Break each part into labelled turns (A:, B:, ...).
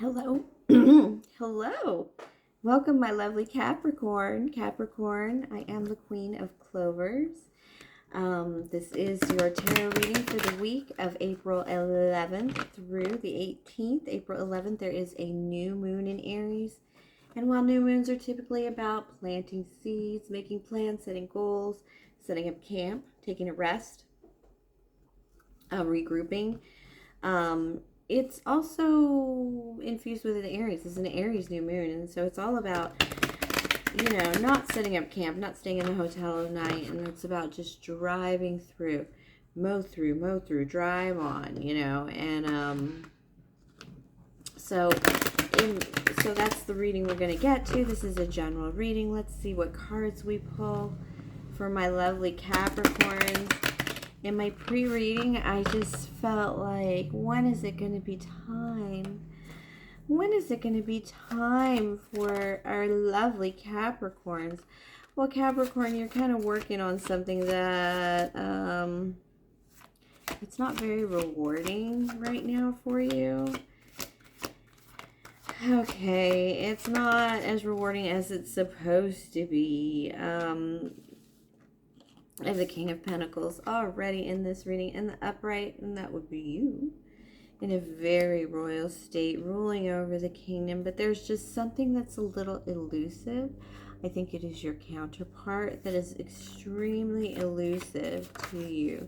A: Hello. Hello. Welcome, my lovely Capricorn. Capricorn, I am the Queen of Clovers. This is your tarot reading for the week of April 11th through the 18th. April 11th, there is a new moon in Aries. And while new moons are typically about planting seeds, making plans, setting goals, setting up camp, taking a rest, regrouping, it's also infused with an Aries. It's an Aries new moon, and so it's all about, not setting up camp, not staying in a hotel at night, and it's about just driving through, mow through, drive on, and so that's the reading we're going to get to. This is a general reading. Let's see what cards we pull for my lovely Capricorns. In my pre-reading, I just felt like, when is it going to be time? When is it going to be time for our lovely Capricorns? Well, Capricorn, you're kind of working on something that it's not very rewarding right now for you. Okay, it's not as rewarding as it's supposed to be. I have the King of Pentacles already in this reading, and the upright, and that would be you, in a very royal state, ruling over the kingdom. But there's just something that's a little elusive. I think it is your counterpart that is extremely elusive to you.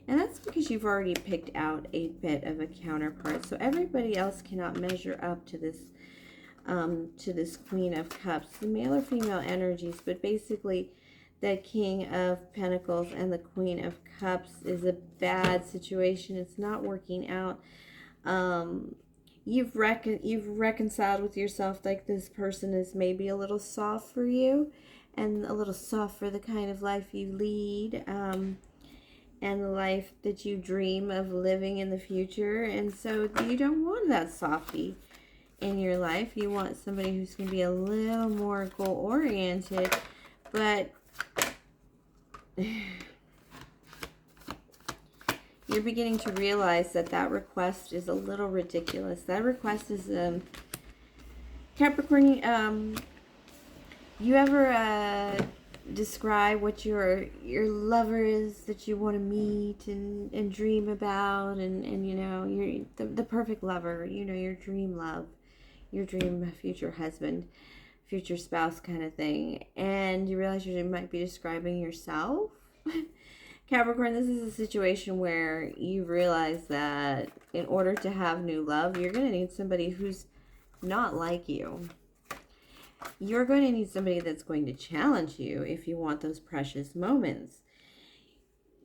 A: And that's because you've already picked out a bit of a counterpart. So everybody else cannot measure up to this Queen of Cups, the male or female energies, but basically the King of Pentacles and the Queen of Cups is a bad situation. It's not working out. You've reconciled with yourself, like this person is maybe a little soft for you and a little soft for the kind of life you lead, and the life that you dream of living in the future. And so you don't want that softie in your life. You want somebody who's going to be a little more goal-oriented, but you're beginning to realize that request is a little ridiculous. That request is, Capricorn, you ever describe what your lover is that you want to meet and dream about, and you're the perfect lover, your dream love, your dream future husband, future spouse kind of thing, and you realize you might be describing yourself? Capricorn, this is a situation where you realize that in order to have new love, you're going to need somebody who's not like you. You're going to need somebody that's going to challenge you if you want those precious moments.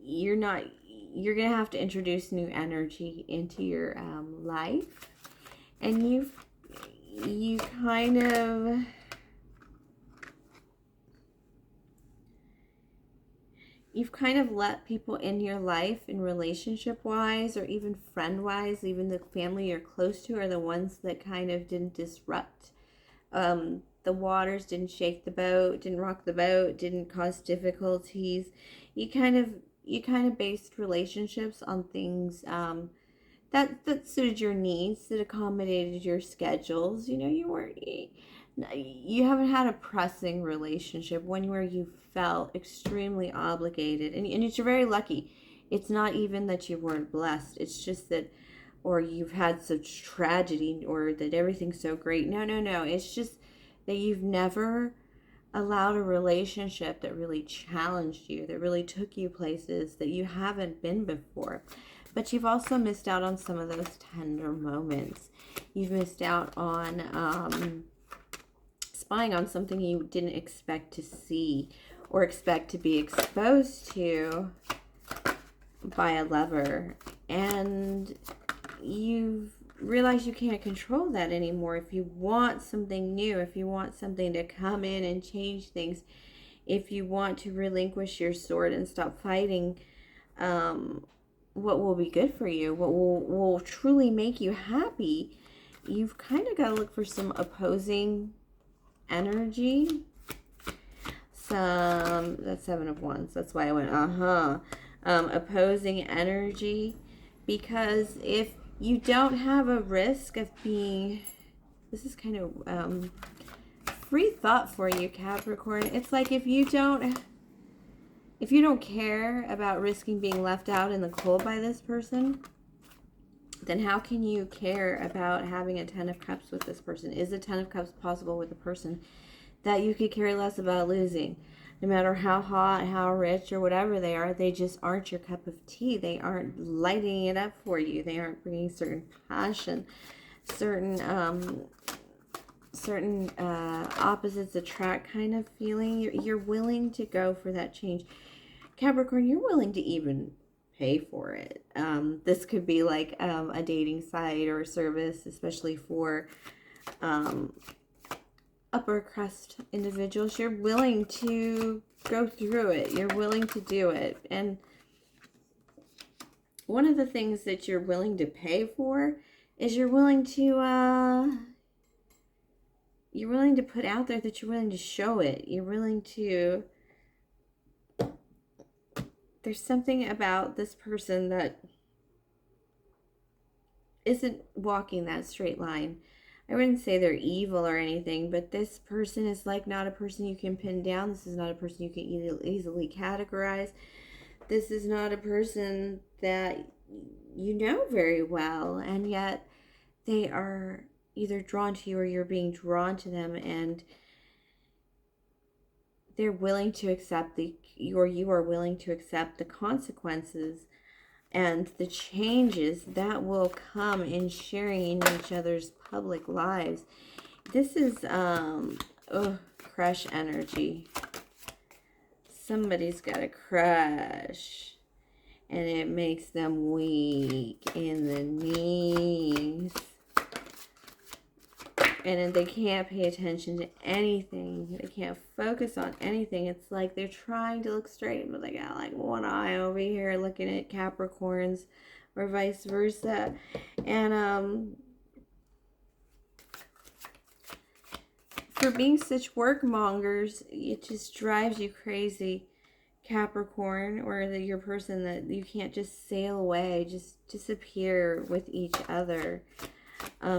A: You're going to have to introduce new energy into your life, and you've kind of let people in your life, in relationship-wise or even friend-wise, even the family you're close to, are the ones that kind of didn't disrupt the waters, didn't shake the boat, didn't rock the boat, didn't cause difficulties. You kind of based relationships on things that suited your needs, that accommodated your schedules. You haven't had a pressing relationship, one where you felt extremely obligated, and you're very lucky. It's not even that you weren't blessed, it's just that, or you've had such tragedy, or that everything's so great. No, it's just that you've never allowed a relationship that really challenged you, that really took you places that you haven't been before. But you've also missed out on some of those tender moments. You've missed out on spying on something you didn't expect to see or expect to be exposed to by a lover. And you've realized you can't control that anymore. If you want something new, if you want something to come in and change things, if you want to relinquish your sword and stop fighting what will be good for you, what will truly make you happy, you've kind of got to look for some opposing energy. That's Seven of Wands. That's why I went opposing energy, because if you don't have a risk of being This is kind of free thought for you, Capricorn. It's like if you don't care about risking being left out in the cold by this person, then how can you care about having a 10 of Cups with this person? Is a 10 of Cups possible with a person that you could care less about losing? No matter how hot, how rich, or whatever they are, they just aren't your cup of tea. They aren't lighting it up for you. They aren't bringing certain passion, certain opposites attract kind of feeling. You're willing to go for that change. Capricorn, you're willing to even pay for it. This could be like a dating site or a service, especially for upper crust individuals. You're willing to go through it. You're willing to do it. And one of the things that you're willing to pay for is you're willing to put out there that you're willing to show it. You're willing to... There's something about this person that isn't walking that straight line. I wouldn't say they're evil or anything, but this person is like not a person you can pin down. This is not a person you can easily categorize. This is not a person that you know very well, and yet they are either drawn to you or you're being drawn to them, and they're willing to accept you are willing to accept the consequences and the changes that will come in sharing in each other's public lives. This is crush energy. Somebody's got a crush, and it makes them weak in the knees. And they can't pay attention to anything. They can't focus on anything. It's like they're trying to look straight, but they got like one eye over here looking at Capricorns, or vice versa. And for being such work mongers, it just drives you crazy, Capricorn, or that you're a person that you can't just sail away, just disappear with each other.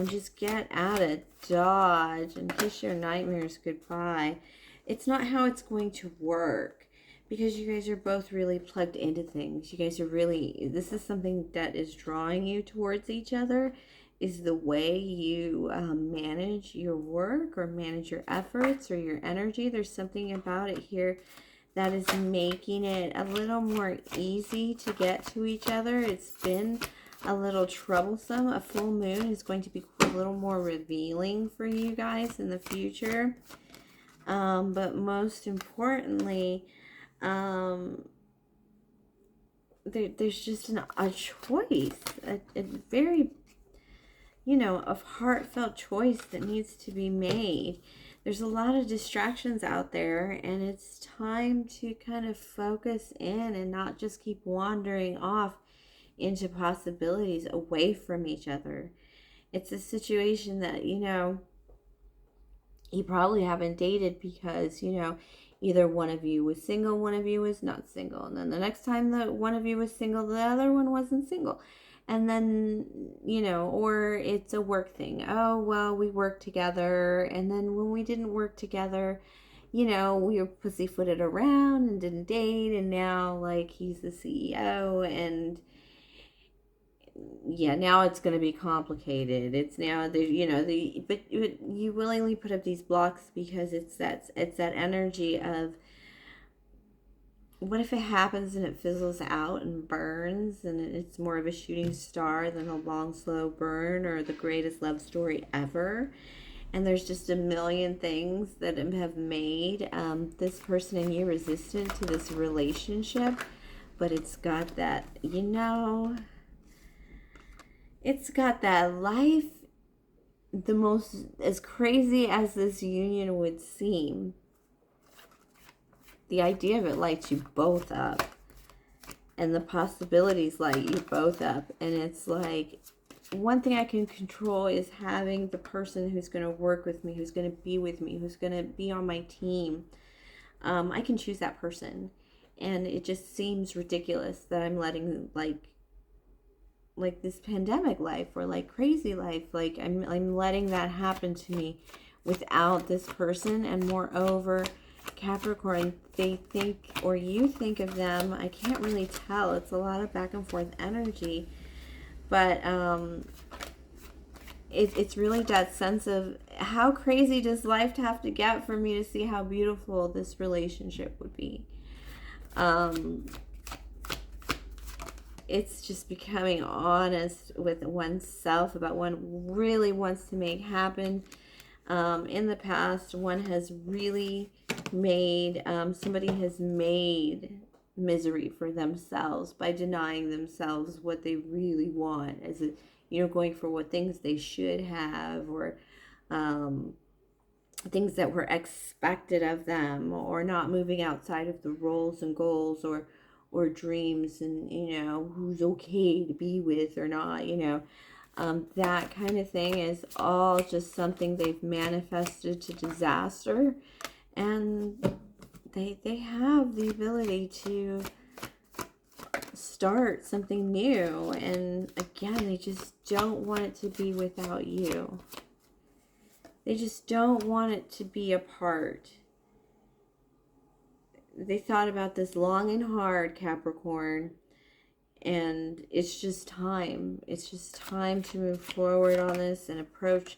A: Just get out of Dodge and kiss your nightmares goodbye. It's not how it's going to work, because you guys are both really plugged into things. You guys are really, this is something that is drawing you towards each other, is the way you manage your work or manage your efforts or your energy. There's something about it here that is making it a little more easy to get to each other. It's been a little troublesome. A full moon is going to be a little more revealing for you guys in the future. But most importantly, there's just a choice, a very, a heartfelt choice that needs to be made. There's a lot of distractions out there, and it's time to kind of focus in and not just keep wandering off into possibilities away from each other. It's a situation that, you probably haven't dated because, either one of you was single, one of you was not single. And then the next time that one of you was single, the other one wasn't single. And then, or it's a work thing. Oh, well, we worked together. And then when we didn't work together, we were pussyfooted around and didn't date. And now, like, he's the CEO, and yeah, now it's going to be complicated. It's now but you willingly put up these blocks because it's that energy of, what if it happens and it fizzles out and burns, and it's more of a shooting star than a long slow burn or the greatest love story ever? And there's just a million things that have made this person and you resistant to this relationship. But it's got that, it's got that life, as crazy as this union would seem, the idea of it lights you both up, and the possibilities light you both up. And it's like, one thing I can control is having the person who's going to work with me, who's going to be with me, who's going to be on my team. I can choose that person, and it just seems ridiculous that I'm letting, like this pandemic life or like crazy life. Like I'm letting that happen to me without this person. And moreover, Capricorn, they think, or you think of them, I can't really tell. It's a lot of back and forth energy. But it's really that sense of how crazy does life have to get for me to see how beautiful this relationship would be. It's just becoming honest with oneself about what one really wants to make happen. In the past, one has really made, somebody has made misery for themselves by denying themselves what they really want, as a, going for what things they should have, or things that were expected of them, or not moving outside of the roles and goals, or dreams, and who's okay to be with or not, that kind of thing is all just something they've manifested to disaster. And they have the ability to start something new. And again, they just don't want it to be without you. They just don't want it to be apart. They thought about this long and hard, Capricorn. And it's just time. It's just time to move forward on this and approach.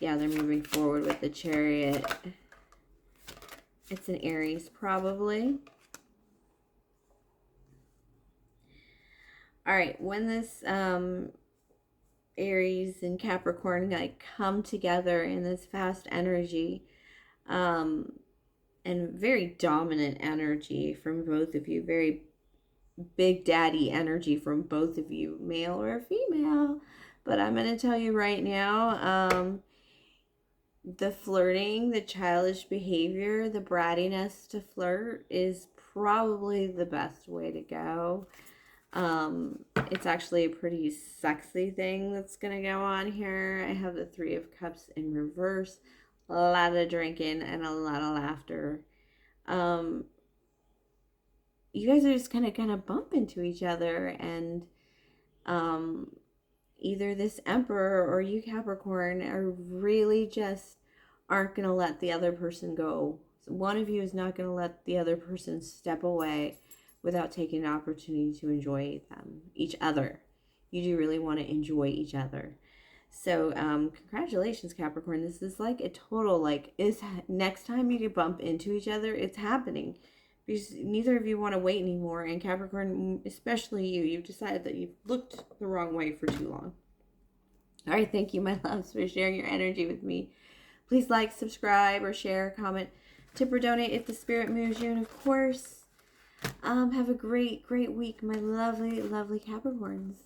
A: Yeah, they're moving forward with the Chariot. It's an Aries, probably. All right, when this Aries and Capricorn like come together in this fast energy, and very dominant energy from both of you, very big daddy energy from both of you, male or female. But I'm going to tell you right now, the flirting, the childish behavior, the brattiness to flirt is probably the best way to go. It's actually a pretty sexy thing that's going to go on here. I have the Three of Cups in reverse, a lot of drinking and a lot of laughter. You guys are just gonna bump into each other, and either this Emperor or you, Capricorn, are really just aren't gonna let the other person go. So one of you is not gonna let the other person step away without taking an opportunity to enjoy each other. You do really want to enjoy each other. So congratulations, Capricorn. This is like a total, is next time you bump into each other, it's happening. Because neither of you want to wait anymore. And Capricorn, especially you've decided that you've looked the wrong way for too long. All right, thank you, my loves, for sharing your energy with me. Please like, subscribe, or share, comment, tip, or donate if the spirit moves you. And of course, have a great, great week, my lovely, lovely Capricorns.